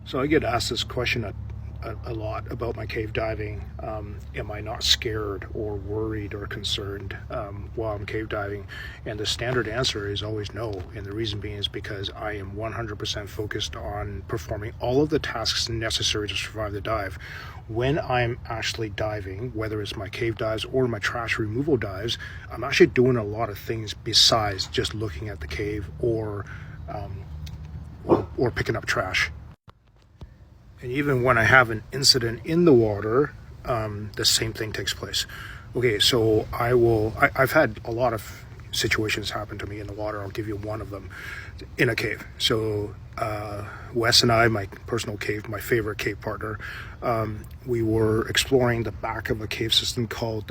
So I get asked this question a lot about my cave diving. Am I not scared or worried or concerned while I'm cave diving? And the standard answer is always no. And the reason being is because I am 100% focused on performing all of the tasks necessary to survive the dive. When I'm actually diving, whether it's my cave dives or my trash removal dives, I'm actually doing a lot of things besides just looking at the cave or picking up trash. And even when I have an incident in the water, the same thing takes place. Okay, so I've had a lot of situations happen to me in the water. I'll give you one of them in a cave. So Wes and I, my personal cave, my favorite cave partner, we were exploring the back of a cave system called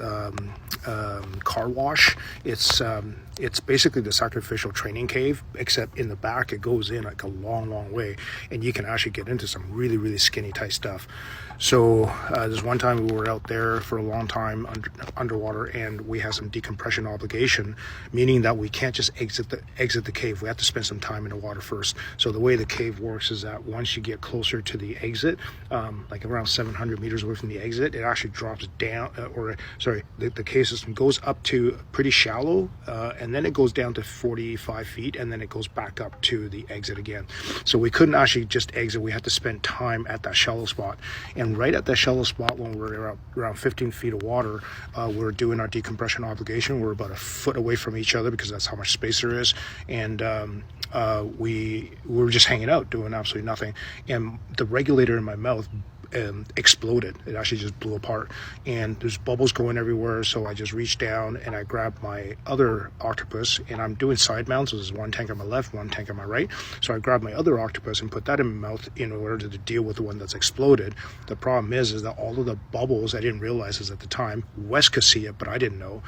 Car Wash. It's basically the sacrificial training cave, except in the back it goes in like a long way, and you can actually get into some really skinny tight stuff. So there's one time we were out there for a long time underwater, and we had some decompression obligation, meaning that we can't just exit the cave. We have to spend some time in the water first. So the way the cave works is that once you get closer to the exit, like around 700 meters away from the exit, it actually drops down, the cave system goes up to pretty shallow, and then it goes down to 45 feet, and then it goes back up to the exit again. So we couldn't actually just exit. We had to spend time at that shallow spot. And right at that shallow spot, when we're around 15 feet of water, we're doing our decompression obligation. We're about a foot away from each other because that's how much space there is. And we were just hanging out, doing absolutely nothing. And the regulator in my mouth exploded. It actually just blew apart, and there's bubbles going everywhere. So I just reached down and I grabbed my other octopus, and I'm doing side mounts. So there's one tank on my left, one tank on my right. So I grabbed my other octopus and put that in my mouth in order to deal with the one that's exploded. The problem is that all of the bubbles, I didn't realize this at the time. Wes could see it, but I didn't know.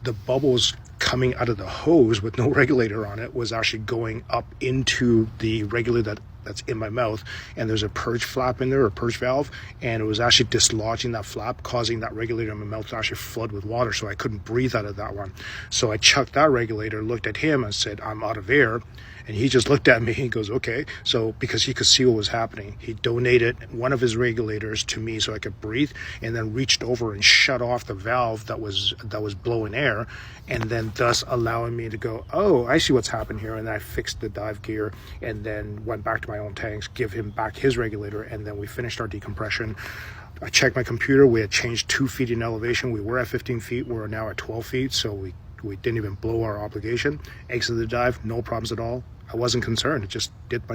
The bubbles coming out of the hose with no regulator on it was actually going up into the regulator that's in my mouth, and there's a purge flap in there, or purge valve, and it was actually dislodging that flap, causing that regulator in my mouth to actually flood with water, so I couldn't breathe out of that one. So I chucked that regulator, looked at him and said, "I'm out of air." And he just looked at me, he goes, "Okay." So because he could see what was happening, he donated one of his regulators to me so I could breathe, and then reached over and shut off the valve that was blowing air, and then thus allowing me to go, "Oh, I see what's happened here." And then I fixed the dive gear and then went back to my own tanks, give him back his regulator, and then we finished our decompression. I checked my computer. We had changed 2 feet in elevation. We were at 15 feet. We're now at 12 feet. So we didn't even blow our obligation. Exited the dive, no problems at all. I wasn't concerned. It just did my